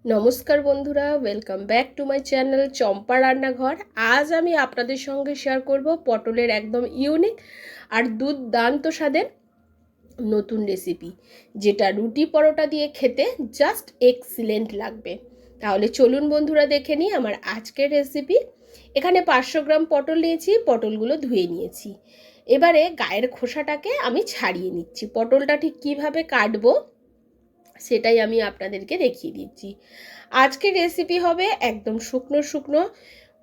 নমস্কার বন্ধুরা, welcome back to my channel Champa Rannaghar. আজ আমি আপনাদের সঙ্গে শেয়ার করব পটলের একদম ইউনিক আর দুর্দান্ত স্বাদের নতুন রেসিপি, যেটা রুটি পরোটা দিয়ে খেতে জাস্ট এক্সিলেন্ট লাগবে। তাহলে চলুন বন্ধুরা দেখে নিই আমার আজকের রেসিপি। এখানে 500 গ্রাম পটল নিয়েছি, পটলগুলো ধুয়ে নিয়েছি। এবারে গায়ের খোসাটাকে আমি ছাড়িয়ে নিচ্ছি। পটলটা ঠিক কীভাবে কাটবো সেটাই আমি আপনাদেরকে দেখিয়ে দিচ্ছি। আজকের রেসিপি হবে একদম শুকনো শুকনো,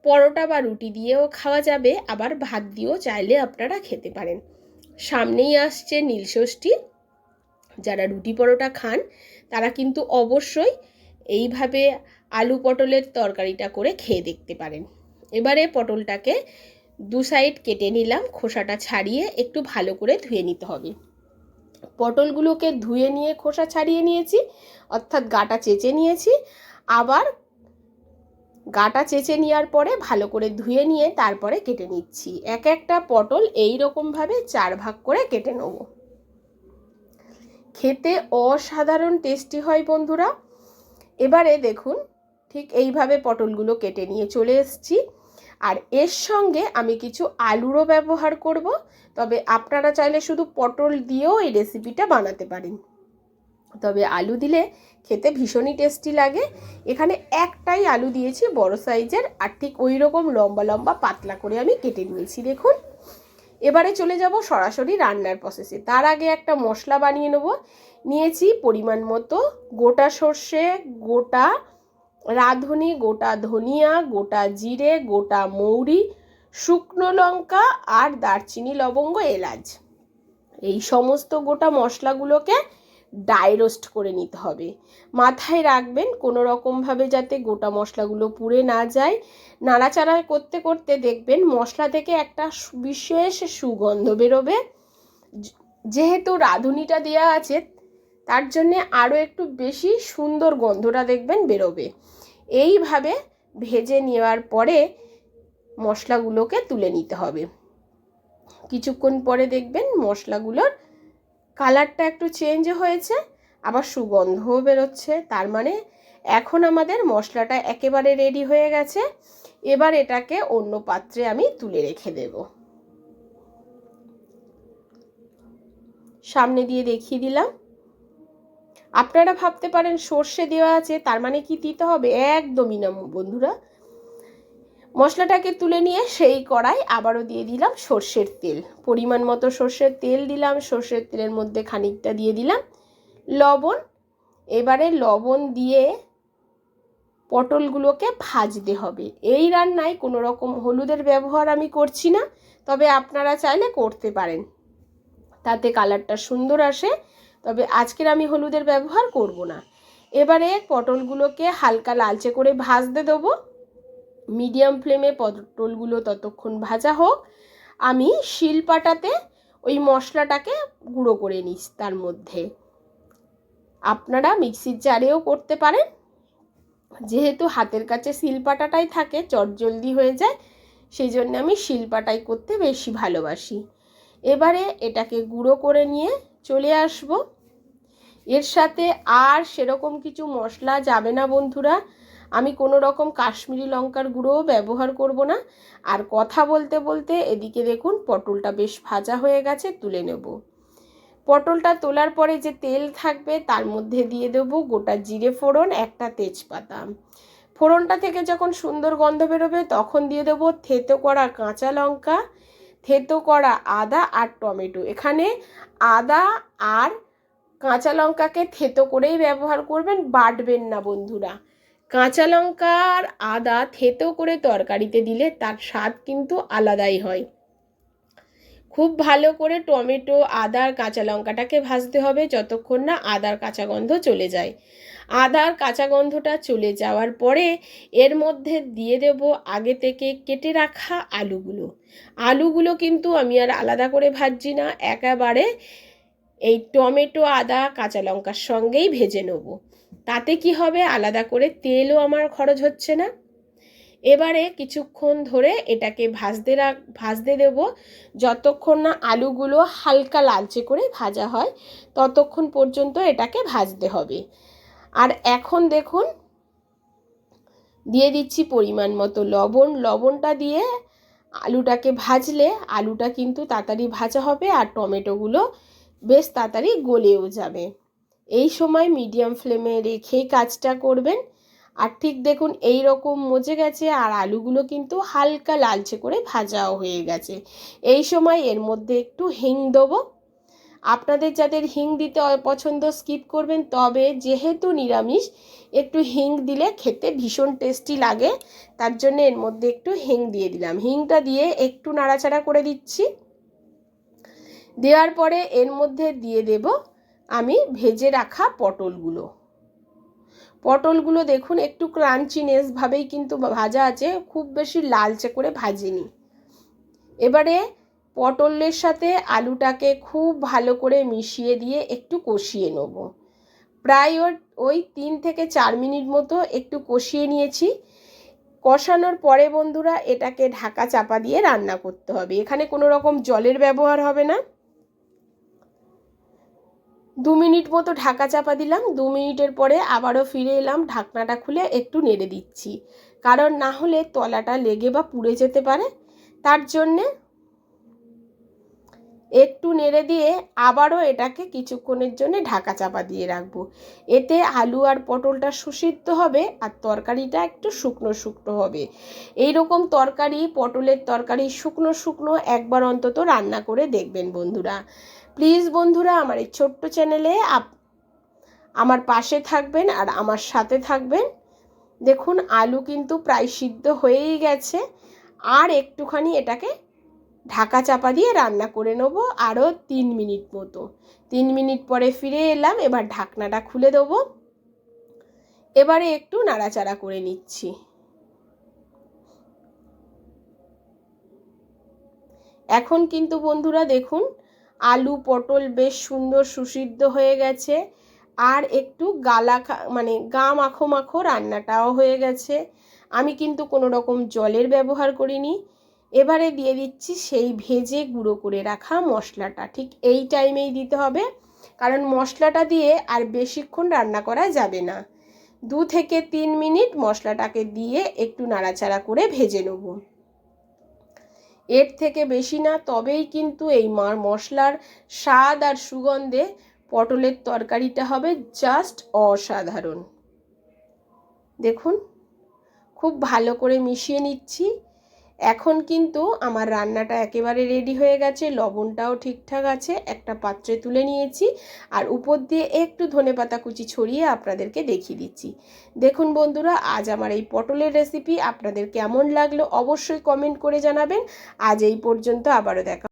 পরোটা বা রুটি দিয়েও খাওয়া যাবে, আবার ভাত দিয়েও চাইলে আপনারা খেতে পারেন। সামনেই আসছে নীলষষ্ঠী, যারা রুটি পরোটা খান তারা কিন্তু অবশ্যই এইভাবে আলু পটলের তরকারিটা করে খেয়ে দেখতে পারেন। এবারে পটলটাকে দু সাইড কেটে নিলাম, খোসাটা ছাড়িয়ে একটু ভালো করে ধুয়ে নিতে হবে। পটলগুলোকে ধুয়ে নিয়ে খোসা ছাড়িয়ে নিয়েছি, অর্থাৎ গাটা চেঁচে নিয়েছি। আবার গাটা চেঁচে নেওয়ার পরে ভালো করে ধুয়ে নিয়ে তারপরে কেটে নিচ্ছি। এক একটা পটল এই রকমভাবে 4 ভাগ করে কেটে নেব। খেতে অসাধারণ টেস্টি হয় বন্ধুরা। এবারে দেখুন, ঠিক এইভাবে পটলগুলো কেটে নিয়ে চলে এসেছি। আর এর সঙ্গে আমি কিছু আলুরও ব্যবহার করব, তবে আপনারা চাইলে শুধু পটল দিয়েও এই রেসিপিটা বানাতে পারেন, তবে আলু দিলে খেতে ভীষণই টেস্টি লাগে। এখানে একটাই আলু দিয়েছি বড় সাইজের, আর ঠিক ওই রকম লম্বা লম্বা পাতলা করে আমি কেটে নিয়েছি দেখুন। এবারে চলে যাব সরাসরি রান্নার প্রসেসে। তার আগে একটা মশলা বানিয়ে নেব। নিয়েছি পরিমাণ মতো গোটা সর্ষে, গোটা রাঁধুনি, গোটা ধনিয়া, গোটা জিরে, গোটা মৌরি, শুকনো লঙ্কা আর দারচিনি, লবঙ্গ, এলাচ। এই সমস্ত গোটা মশলাগুলোকে ড্রাই রোস্ট করে নিতে হবে। মাথায় রাখবেন কোনো রকমভাবে যাতে গোটা মশলাগুলো পুড়ে না যায়। নাড়াচাড়া করতে করতে দেখবেন মশলা থেকে একটা বিশেষ সুগন্ধ বেরোবে। যেহেতু রাঁধুনিটা দেওয়া আছে তার জন্যে আরও একটু বেশি সুন্দর গন্ধটা দেখবেন বেরোবে। এইভাবে ভেজে নেওয়ার পরে মশলাগুলোকে তুলে নিতে হবে। কিছুক্ষণ পরে দেখবেন মশলাগুলোর কালারটা একটু চেঞ্জ হয়েছে, আবার সুগন্ধও বেরোচ্ছে। তার মানে এখন আমাদের মশলাটা একেবারে রেডি হয়ে গেছে। এবার এটাকে অন্য পাত্রে আমি তুলে রেখে দেব। সামনে দিয়ে দেখিয়ে দিলাম। আপনারা ভাবতে পারেন সর্ষে দেওয়া আছে তার মানে কি দিতে হবে, একদমই না বন্ধুরা। মশলাটাকে তুলে নিয়ে সেই কড়াই আবারও দিয়ে দিলাম সর্ষের তেল। পরিমাণ মতো সর্ষের তেল দিলাম। সর্ষের তেলের মধ্যে খানিকটা দিয়ে দিলাম লবণ। এবারে লবণ দিয়ে পটলগুলোকে ভাজতে হবে। এই রান্নায় কোনো রকম হলুদের ব্যবহার আমি করছি না, তবে আপনারা চাইলে করতে পারেন, তাতে কালারটা সুন্দর আসে। তবে আজকের আমি হলুদের ব্যবহার করব না। এবারে পটলগুলোকে হালকা লালচে করে ভাজতে দেবো। মিডিয়াম ফ্লেমে পটলগুলো ততক্ষণ ভাজা হোক। আমি শিলপাটাতে ওই মশলাটাকে গুঁড়ো করে নিই। তার মধ্যে আপনারা মিক্সির জারেও করতে পারেন, যেহেতু হাতের কাছে শিলপাটাটাই থাকে চটজলদি হয়ে যায়, সেই জন্য আমি শিলপাটাই করতে বেশি ভালোবাসি। এবারে এটাকে গুঁড়ো করে নিয়ে চলে আসব। এর সাথে আর সেরকম কিছু মশলা যাবে না বন্ধুরা। আমি কোনো রকম কাশ্মীরি লঙ্কার গুঁড়োও ব্যবহার করব না। আর কথা বলতে বলতে এদিকে দেখুন পটলটা বেশ ভাজা হয়ে গেছে, তুলে নেব। পটলটা তোলার পরে যে তেল থাকবে তার মধ্যে দিয়ে দেবো গোটা জিরে ফোড়ন, একটা তেজপাতা। ফোড়নটা থেকে যখন সুন্দর গন্ধ বেরোবে তখন দিয়ে দেবো থেতো করা কাঁচা লঙ্কা, থেতো করা আদা আর টমেটো। এখানে আদা আর কাঁচা লঙ্কাকে থেতো করেই ব্যবহার করবেন, বাটবেন না বন্ধুরা। কাঁচা লঙ্কা আর আদা থেতো করে তরকারিতে দিলে তার স্বাদ কিন্তু আলাদাই হয়। খুব ভালো করে টমেটো, আদা আর কাঁচা লঙ্কাটাকে ভাজতে হবে যতক্ষণ না আদার কাঁচা গন্ধ চলে যায়। আদার কাঁচা গন্ধটা চলে যাওয়ার পরে এর মধ্যে দিয়ে দেব আগে থেকে কেটে রাখা আলুগুলো। আলুগুলো কিন্তু আমি আর আলাদা করে ভাজছি না, একেবারে এই টমেটো, আদা, কাঁচা লঙ্কার সঙ্গেই ভেজে নেব। তাতে কি হবে, আলাদা করে তেলও আমার খরচ হচ্ছে না। এবারে কিছুক্ষণ ধরে এটাকে ভাজতে দেব যতক্ষণ না আলুগুলো হালকা লালচে করে ভাজা হয়, ততক্ষণ পর্যন্ত এটাকে ভাজতে হবে। আর এখন দেখুন দিয়ে দিচ্ছি পরিমাণ মতো লবণ। লবণটা দিয়ে আলুটাকে ভাজলে আলুটা কিন্তু তাড়াতাড়ি ভাজা হবে আর টমেটোগুলো বেশ তাড়াতাড়ি গলেও যাবে। এই সময় মিডিয়াম ফ্লেমে রেখেই কাজটা করবেন। আর ঠিক দেখুন এই রকম মজে গেছে আর আলুগুলো কিন্তু হালকা লালচে করে ভাজাও হয়ে গেছে। এই সময় এর মধ্যে একটু হিং দেবো। আপনাদের যাদের হিং দিতে পছন্দ স্কিপ করবেন, তবে যেহেতু নিরামিষ একটু হিং দিলে খেতে ভীষণ টেস্টি লাগে, তার জন্য এর মধ্যে একটু হিং দিয়ে দিলাম। হিংটা দিয়ে একটু নাড়াচাড়া করে দিচ্ছি। দেওয়ার পরে এর মধ্যে দিয়ে দেব আমি ভেজে রাখা পটলগুলো। পটলগুলো দেখুন একটু ক্রাঞ্চিনেস ভাবেই কিন্তু ভাজা আছে, খুব বেশি লালচে করে ভাজিনি। এবারে পটলের সাথে আলুটাকে খুব ভালো করে মিশিয়ে দিয়ে একটু কষিয়ে নেব। প্রায় ওই 3 থেকে 4 মিনিট মতো একটু কষিয়ে নিয়েছি। কষানোর পরে বন্ধুরা এটাকে ঢাকা চাপা দিয়ে রান্না করতে হবে। এখানে কোনো রকম জলের ব্যবহার হবে না। 2 মিনিট মতো ঢাকা চাপা দিলাম। 2 মিনিটের পরে আবারও ফিরে এলাম, ঢাকনাটা খুলে একটু নেড়ে দিচ্ছি, কারণ না হলে তলাটা লেগে বা পুড়ে যেতে পারে। তার জন্যে একটু নেড়ে দিয়ে আবারও এটাকে কিছুক্ষণের জন্য ঢাকা চাপা দিয়ে রাখবো। এতে আলু আর পটলটা সুসিদ্ধ হবে আর তরকারিটা একটু শুকনো শুকনো হবে। এই রকম তরকারি, পটলের তরকারি শুকনো শুকনো একবার অন্তত রান্না করে দেখবেন বন্ধুরা। প্লিজ বন্ধুরা আমার এই ছোট্ট চ্যানেলে আমার পাশে থাকবেন আর আমার সাথে থাকবেন। দেখুন আলু কিন্তু প্রায় সিদ্ধ হয়েই গেছে, আর একটুখানি এটাকে ঢাকা চাপা দিয়ে রান্না করে নেবো আরও 3 মিনিট মতো। 3 মিনিট পরে ফিরে এলাম, এবার ঢাকনাটা খুলে দেবো। এবারে একটু নাড়াচাড়া করে নিচ্ছি। এখন কিন্তু বন্ধুরা দেখুন আলু পটল বেশ সুন্দর সুসিদ্ধ হয়ে গেছে, আর একটু গা মাখো মাখো রান্নাটাও হয়ে গেছে। আমি কিন্তু কোনো রকম জলের ব্যবহার করিনি। এবারে দিয়ে দিচ্ছি সেই ভেজে গুঁড়ো করে রাখা মশলাটা। ঠিক এই টাইমেই দিতে হবে, কারণ মশলাটা দিয়ে আর বেশিক্ষণ রান্না করা যাবে না। 2 থেকে 3 মিনিট মশলাটাকে দিয়ে একটু নাড়াচাড়া করে ভেজে নেব। এর থেকে বেশি না, তবেই কিন্তু এই মশলার স্বাদ আর সুগন্ধে পটলের তরকারিটা হবে জাস্ট অসাধারণ। দেখুন খুব ভালো করে মিশিয়ে নিচ্ছি। এখন কিন্তু আমার রান্নাটা একেবারে রেডি হয়ে গেছে। লবণটাও ঠিকঠাক আছে। একটা পাত্রে তুলে নিয়েছি আর উপর দিয়ে একটু ধনেপাতা কুচি ছড়িয়ে আপনাদেরকে দেখিয়ে দিচ্ছি। দেখুন বন্ধুরা, আজ আমার এই পটলের রেসিপি আপনাদের কেমন লাগলো অবশ্যই কমেন্ট করে জানাবেন। আজ এই পর্যন্ত, আবারও দেখা।